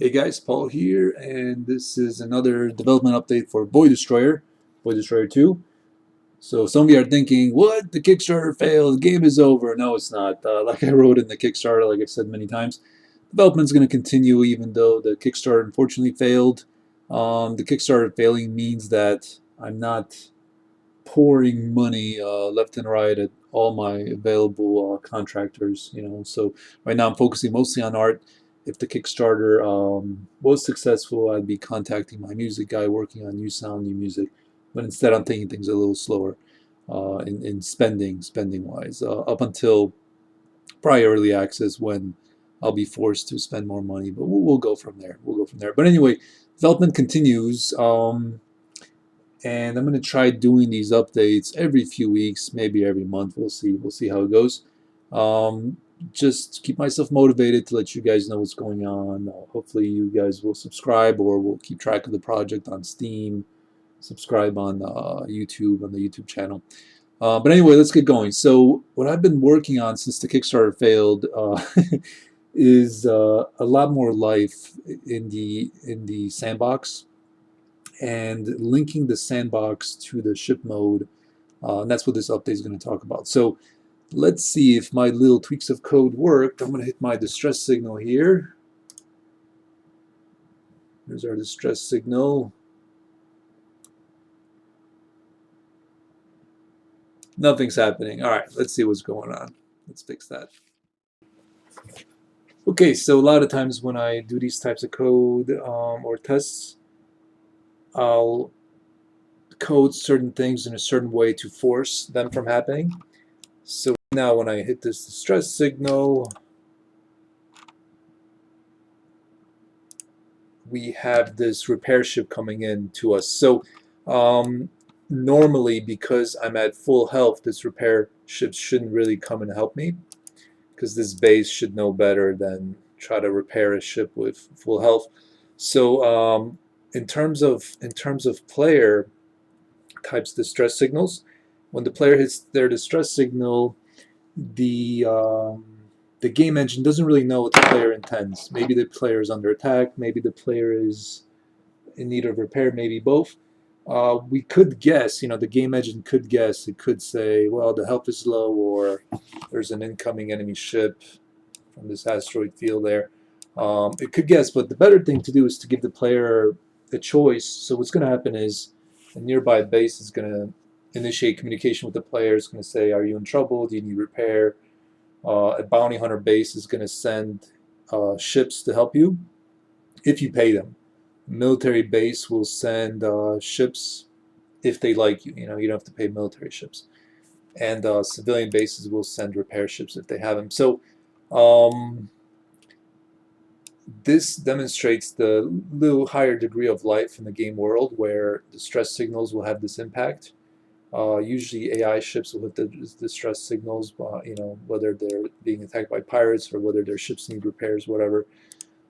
Hey guys, Paul here, and this is another development update for Boy Destroyer 2. So some of you are thinking, what? The Kickstarter failed, the game is over. No, it's not. Like I wrote in the Kickstarter, like I said many times, development's going to continue even though the Kickstarter unfortunately failed. The Kickstarter failing means that I'm not pouring money left and right at all my available contractors. So right now I'm focusing mostly on art. If the Kickstarter was successful, I'd be contacting my music guy, working on new sound, new music. But instead, I'm taking things a little slower in spending wise, up until probably early access when I'll be forced to spend more money. But we'll go from there. We'll go from there. But anyway, development continues. And I'm going to try doing these updates every few weeks, maybe every month. We'll see. We'll see how it goes. Just keep myself motivated to let you guys know what's going on. Hopefully, you guys will subscribe, or will keep track of the project on Steam. Subscribe on YouTube, on the YouTube channel. But anyway, let's get going. So, what I've been working on since the Kickstarter failed is a lot more life in the sandbox, and linking the sandbox to the ship mode. And that's what this update is going to talk about. So let's see if my little tweaks of code worked. I'm going to hit my distress signal here. There's our distress signal. Nothing's happening. All right, let's see what's going on. Let's fix that. Okay, so a lot of times when I do these types of code or tests, I'll code certain things in a certain way to force them from happening. So now when I hit this distress signal, we have this repair ship coming in to us. So normally, because I'm at full health, this repair ship shouldn't really come and help me, because this base should know better than try to repair a ship with full health. So in terms of player types distress signals, when the player hits their distress signal, the the game engine doesn't really know what the player intends. Maybe the player is under attack, maybe the player is in need of repair, maybe both. We could guess, the game engine could guess. It could say, well, the health is low, or there's an incoming enemy ship from this asteroid field there. It could guess, but the better thing to do is to give the player a choice. So what's going to happen is a nearby base is going to initiate communication with the player. It's going to say, are you in trouble? Do you need repair? A bounty hunter base is going to send ships to help you if you pay them. A military base will send ships if they like you. You don't have to pay military ships. And civilian bases will send repair ships if they have them. So this demonstrates the little higher degree of life in the game world, where distress signals will have this impact. Usually AI ships will hit the distress signals, whether they're being attacked by pirates or whether their ships need repairs, whatever.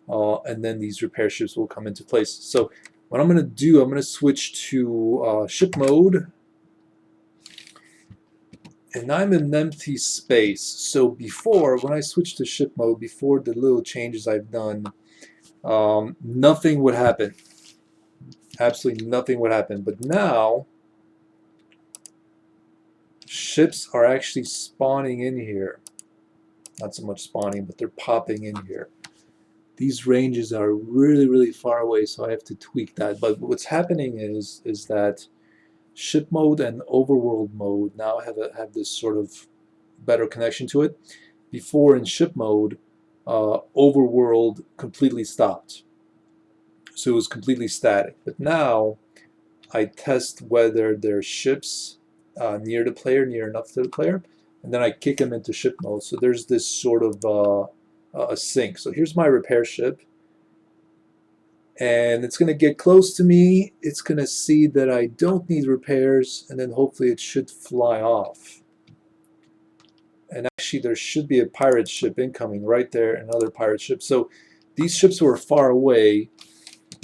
And then these repair ships will come into place. So what I'm going to do, I'm going to switch to ship mode. And I'm in an empty space. So before, when I switched to ship mode, before the little changes I've done, nothing would happen. Absolutely nothing would happen. But now, ships are actually spawning in here. Not so much spawning, but they're popping in here. These ranges are really, really far away, so I have to tweak that. But what's happening is that ship mode and overworld mode now have this sort of better connection to it. Before, in ship mode, overworld completely stopped. So it was completely static. But now I test whether there's ships near the player, near enough to the player, and then I kick them into ship mode. So there's this sort of a sync. So here's my repair ship, and it's going to get close to me. It's going to see that I don't need repairs, and then hopefully it should fly off. And actually there should be a pirate ship incoming right there, another pirate ship. So these ships were far away.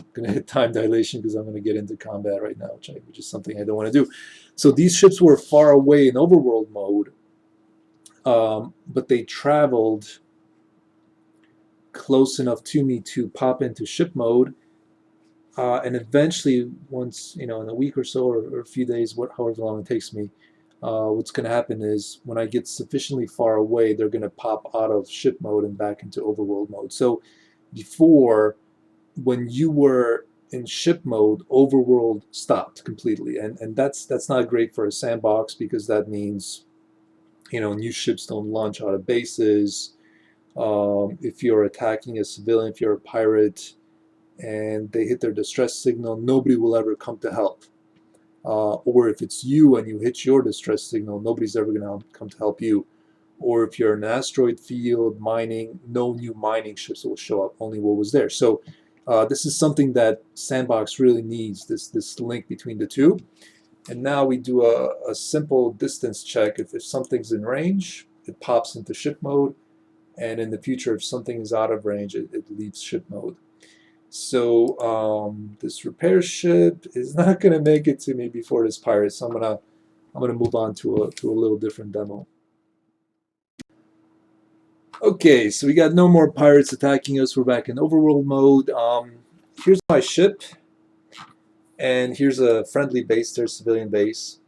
I'm going to hit time dilation because I'm going to get into combat right now, which is something I don't want to do. So these ships were far away in overworld mode, but they traveled close enough to me to pop into ship mode. And eventually, once, in a week or so, or a few days, however long it takes me, what's going to happen is when I get sufficiently far away, they're going to pop out of ship mode and back into overworld mode. So before, when you were in ship mode, overworld stopped completely, and that's not great for a sandbox, because that means, new ships don't launch out of bases. If you're attacking a civilian, if you're a pirate, and they hit their distress signal, nobody will ever come to help. Or if it's you and you hit your distress signal, nobody's ever going to come to help you. Or if you're in an asteroid field mining, no new mining ships will show up, only what was there. So this is something that Sandbox really needs, this link between the two. And now we do a simple distance check. If something's in range, it pops into ship mode. And in the future, if something is out of range, it leaves ship mode. So this repair ship is not going to make it to me before this pirate. So I'm gonna move on to a little different demo. Okay, so we got no more pirates attacking us. We're back in overworld mode. Here's my ship, and here's a friendly base. There's civilian base.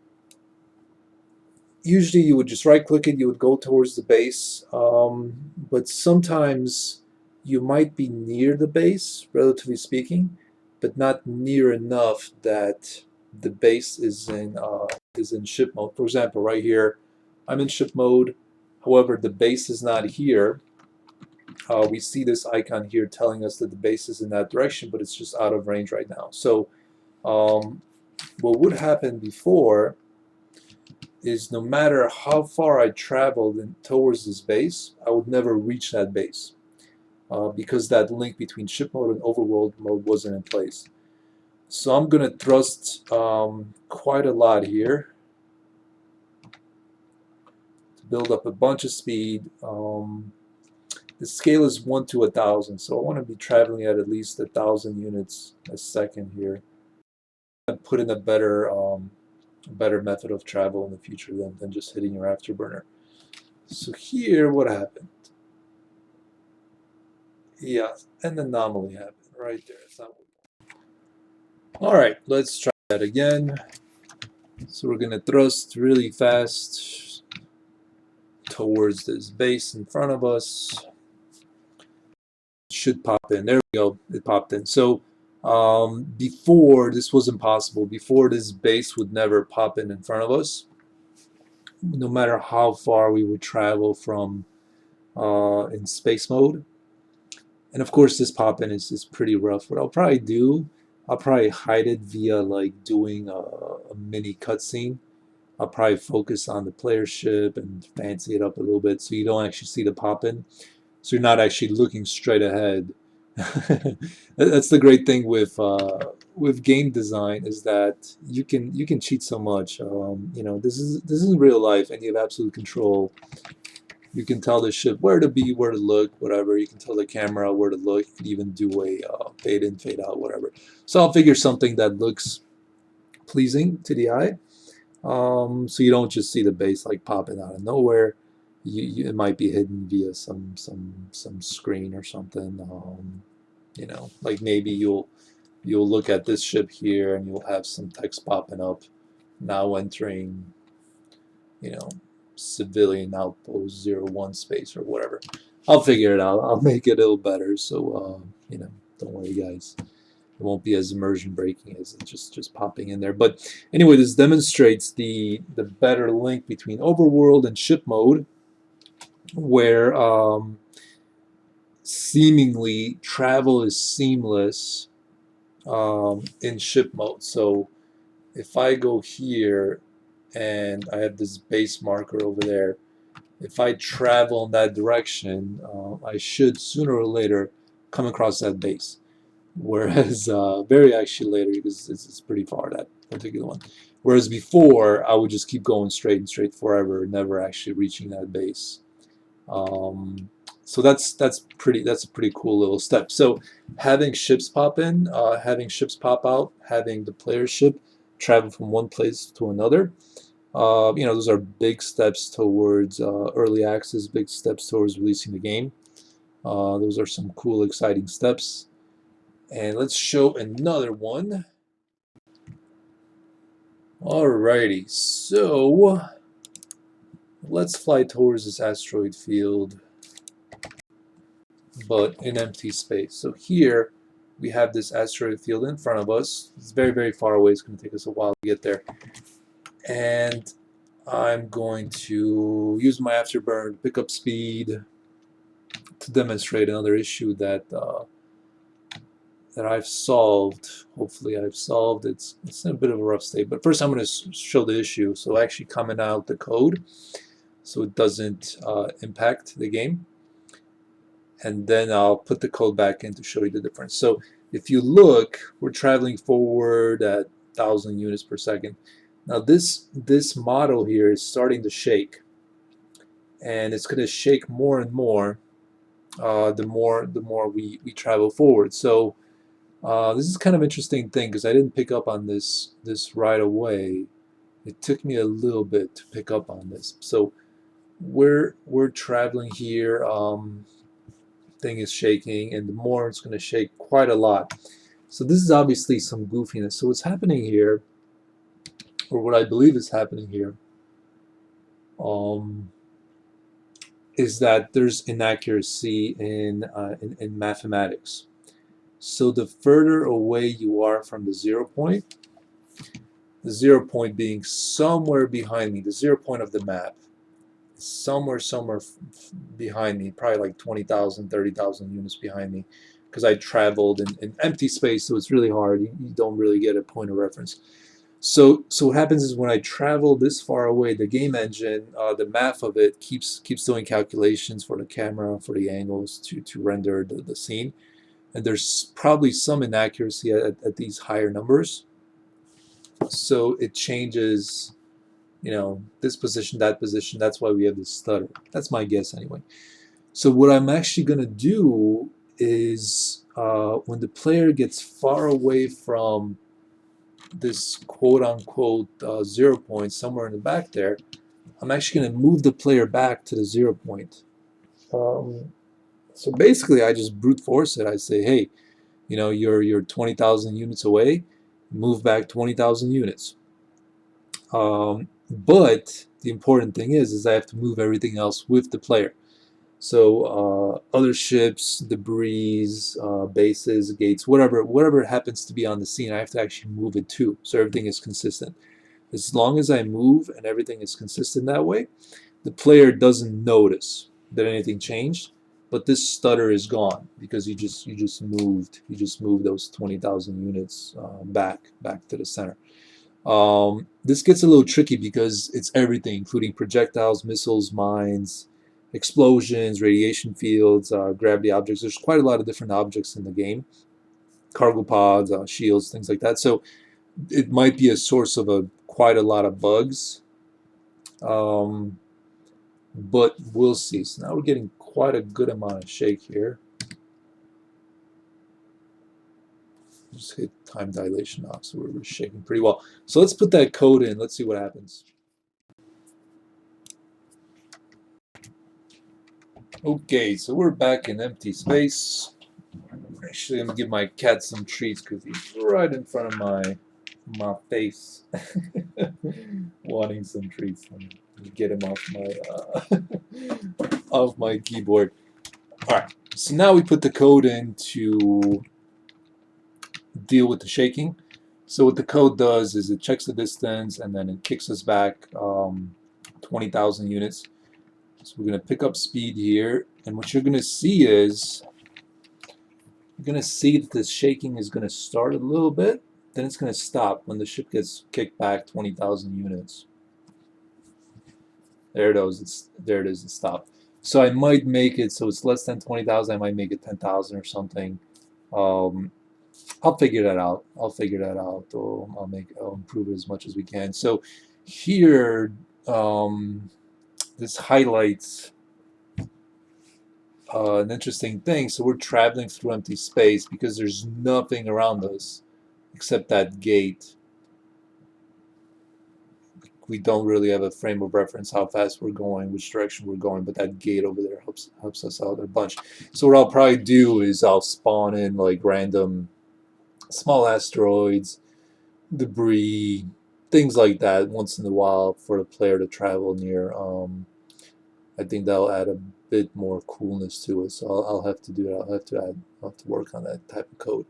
Usually you would just right-click it. You would go towards the base, but sometimes you might be near the base, relatively speaking, but not near enough that the base is in ship mode. For example, right here, I'm in ship mode. However, the base is not here. We see this icon here telling us that the base is in that direction, but it's just out of range right now. So what would happen before is, no matter how far I traveled towards this base, I would never reach that base because that link between ship mode and overworld mode wasn't in place. So I'm going to thrust quite a lot here to build up a bunch of speed. The scale is 1 to 1,000, so I want to be traveling at least 1,000 units a second here. And put in a better method of travel in the future than just hitting your afterburner. So here, what happened? Yeah, an anomaly happened right there. It's not. All right, let's try that again. So we're going to thrust really fast towards this base in front of us. It should pop in. There we go. It popped in. So before, this wasn't possible. Before, this base would never pop in front of us, no matter how far we would travel from in space mode. And of course, this pop-in is pretty rough. What I'll probably do, I'll probably hide it via like doing a mini cutscene. I'll probably focus on the player ship and fancy it up a little bit so you don't actually see the pop-in. So you're not actually looking straight ahead. That's the great thing with game design, is that you can cheat so much. This is real life, and you have absolute control. You can tell the ship where to be, where to look, whatever. You can tell the camera where to look. You can even do a fade in, fade out, whatever. So I'll figure something that looks pleasing to the eye, so you don't just see the base like popping out of nowhere. It might be hidden via some screen or something. Like maybe you'll look at this ship here and you'll have some text popping up, now entering, civilian outpost 01 space or whatever. I'll figure it out. I'll make it a little better. So don't worry, guys. It won't be as immersion breaking as just popping in there. But anyway, this demonstrates the better link between overworld and ship mode, where seemingly travel is seamless in ship mode. So if I go here and I have this base marker over there, if I travel in that direction, I should sooner or later come across that base. Whereas very actually later, because it's pretty far, that particular one. Whereas before, I would just keep going straight and straight forever, never actually reaching that base. So that's a pretty cool little step. So having ships pop in, having ships pop out, having the player ship travel from one place to another, those are big steps towards early access, big steps towards releasing the game. Those are some cool, exciting steps. And let's show another one. Alrighty, so let's fly towards this asteroid field, but in empty space. So here we have this asteroid field in front of us. It's very, very far away. It's going to take us a while to get there. And I'm going to use my afterburn to pick up speed to demonstrate another issue that I've solved. Hopefully I've solved. It's in a bit of a rough state. But first I'm going to show the issue. So actually comment out the code so it doesn't impact the game. And then I'll put the code back in to show you the difference. So if you look, we're traveling forward at 1,000 units per second. Now this model here is starting to shake, and it's going to shake more and more the more we travel forward. So this is kind of an interesting thing because I didn't pick up on this right away. It took me a little bit to pick up on this. So we're traveling here. Thing is shaking, and the more it's going to shake quite a lot. So this is obviously some goofiness. So what's happening here, or what I believe is happening here, is that there's inaccuracy in mathematics. So the further away you are from the 0 point, the 0 point being somewhere behind me, the 0 point of the map, somewhere behind me, probably like 20,000, 30,000 units behind me, because I traveled in empty space, so it's really hard. You don't really get a point of reference. So what happens is when I travel this far away, the game engine, the math of it keeps doing calculations for the camera, for the angles to render the scene, and there's probably some inaccuracy at these higher numbers. So it changes, you know, this position, that position. That's why we have this stutter. That's my guess anyway. So what I'm actually going to do is when the player gets far away from this quote-unquote 0 point, somewhere in the back there, I'm actually going to move the player back to the 0 point. So basically I just brute force it. I say, hey, you know, you're 20,000 units away, move back 20,000 units. But the important thing is I have to move everything else with the player. So other ships, debris, bases, gates, whatever happens to be on the scene, I have to actually move it too, so everything is consistent. As long as I move and everything is consistent that way, the player doesn't notice that anything changed, but this stutter is gone because you just moved those 20,000 units back to the center. This gets a little tricky because it's everything, including projectiles, missiles, mines, explosions, radiation fields, gravity objects. There's quite a lot of different objects in the game. Cargo pods, shields, things like that. So it might be a source of quite a lot of bugs. But we'll see. So now we're getting quite a good amount of shake here. Just hit time dilation off, so we're shaking pretty well. So let's put that code in. Let's see what happens. Okay, so we're back in empty space. Actually, I'm gonna give my cat some treats because he's right in front of my face, wanting some treats. Let me get him off my off my keyboard. All right, so now we put the code in to deal with the shaking. So what the code does is it checks the distance and then it kicks us back 20,000 units. So we're going to pick up speed here, and what you're going to see is you're going to see that this shaking is going to start a little bit, then it's going to stop when the ship gets kicked back 20,000 units. There it is. There it is. It stopped. So I might make it so it's less than 20,000. I might make it 10,000 or something. I'll figure that out. I'll improve it as much as we can. So here, this highlights an interesting thing. So we're traveling through empty space because there's nothing around us except that gate. we don't really have a frame of reference how fast we're going, which direction we're going, but that gate over there helps us out a bunch. So what I'll probably do is I'll spawn in like random small asteroids, debris, things like that once in a while for the player to travel near. I think that'll add a bit more coolness to it. So I'll have to do that. I'll have to work on that type of code.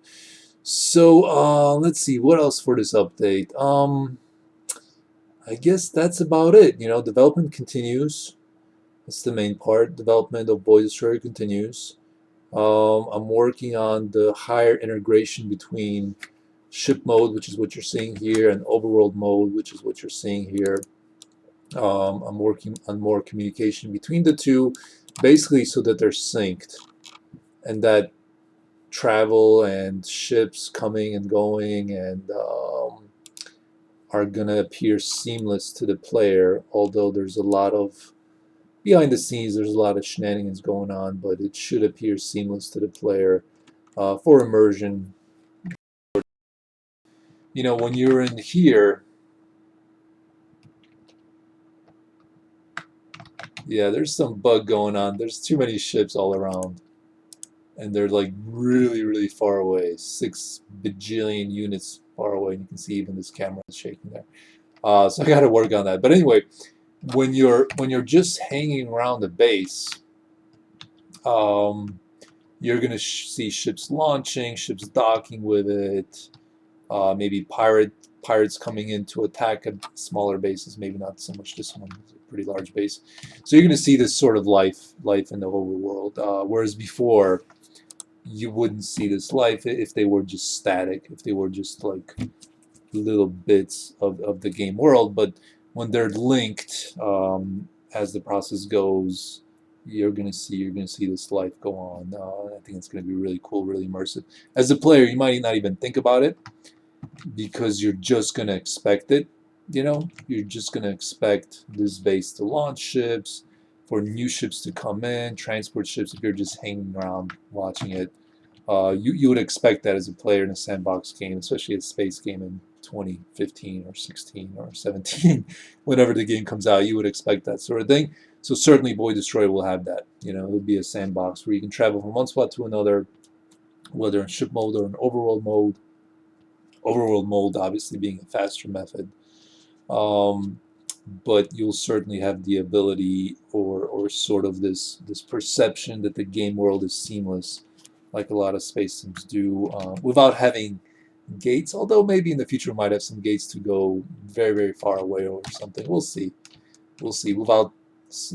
So let's see what else for this update. I guess that's about it. You know, development continues. That's the main part. Development of Boy Destroyer continues. I'm working on the higher integration between ship mode, which is what you're seeing here, and overworld mode, which is what you're seeing here. I'm working on more communication between the two, basically so that they're synced and that travel and ships coming and going and are going to appear seamless to the player, although there's a lot of behind the scenes, there's a lot of shenanigans going on, but it should appear seamless to the player for immersion. You know, when you're in here, yeah, there's some bug going on. There's too many ships all around, and they're like really, really far away, 6 bajillion units far away. And you can see even this camera is shaking there. So I got to work on that. But anyway, when you're just hanging around the base, you're gonna see ships launching, ships docking with it, maybe pirates coming in to attack at smaller bases. Maybe not so much this one; it's a pretty large base. So you're gonna see this sort of life in the overworld. Whereas before, you wouldn't see this life if they were just static, if they were just like little bits of the game world. But when they're linked, as the process goes, you're gonna see this life go on. I think it's gonna be really cool, really immersive. As a player, you might not even think about it because you're just gonna expect it. You know, you're just gonna expect this base to launch ships, for new ships to come in, transport ships. If you're just hanging around watching it, you would expect that as a player in a sandbox game, especially a space game in 2015 or 16 or 17, whenever the game comes out, you would expect that sort of thing. So certainly Boy Destroyer will have that. You know, it would be a sandbox where you can travel from one spot to another, whether in ship mode or in overworld mode. Overworld mode obviously being a faster method. Um, but you'll certainly have the ability or sort of this perception that the game world is seamless, like a lot of space sims do, without having gates. Although maybe in the future we might have some gates to go very, very far away or something. We'll see. We'll see. Without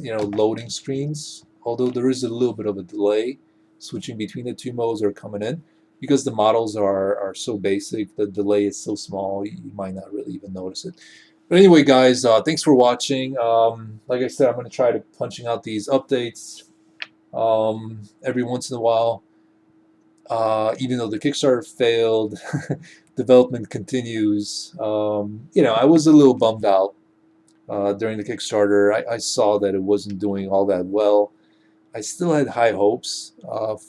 loading screens, although there is a little bit of a delay switching between the two modes or coming in, because the models are so basic, the delay is so small, you might not really even notice it. But anyway, guys, thanks for watching. Like I said, I'm going to try to punching out these updates every once in a while. Even though the Kickstarter failed, development continues. I was a little bummed out during the Kickstarter. I saw that it wasn't doing all that well. I still had high hopes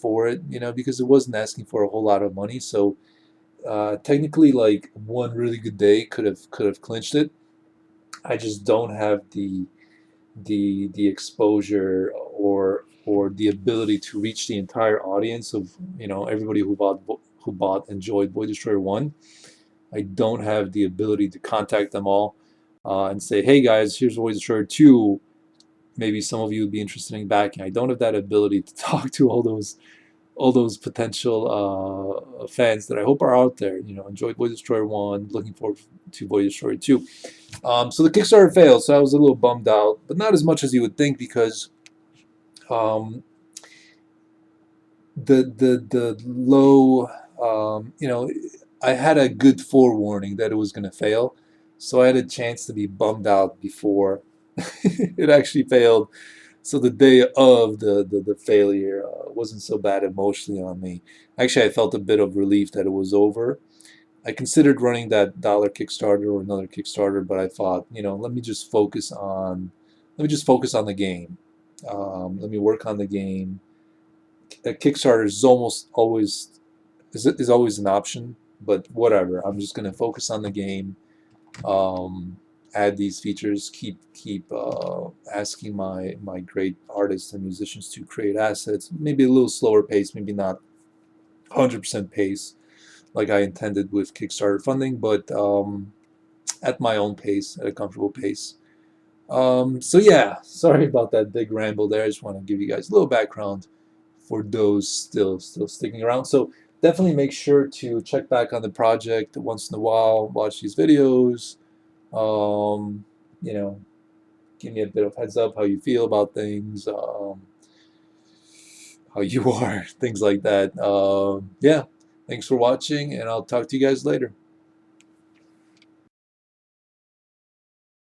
for it, because it wasn't asking for a whole lot of money. So technically, like one really good day could have clinched it. I just don't have the exposure or the ability to reach the entire audience of everybody who bought enjoyed Boy Destroyer 1. I don't have the ability to contact them all and say, hey guys, here's Boy Destroyer 2. Maybe some of you would be interested in backing. I don't have that ability to talk to all those potential fans that I hope are out there. Enjoyed Boy Destroyer 1, looking forward to Boy Destroyer 2. So the Kickstarter failed, so I was a little bummed out, but not as much as you would think, because the low, I had a good forewarning that it was going to fail, so I had a chance to be bummed out before it actually failed. So the day of the failure wasn't so bad emotionally on me. Actually, I felt a bit of relief that it was over. I considered running that dollar Kickstarter or another Kickstarter, but I thought, let me just focus on the game. Let me work on the game. A Kickstarter is almost always is always an option, but whatever. I'm just going to focus on the game. add these features, keep asking my great artists and musicians to create assets, maybe a little slower pace, maybe not 100% pace like I intended with Kickstarter funding, but at my own pace, at a comfortable pace. So yeah, sorry about that big ramble there. I just want to give you guys a little background for those still sticking around. So definitely make sure to check back on the project once in a while, watch these videos, you know, give me a bit of heads up how you feel about things, how you are, things like that. Yeah, thanks for watching, and I'll talk to you guys later.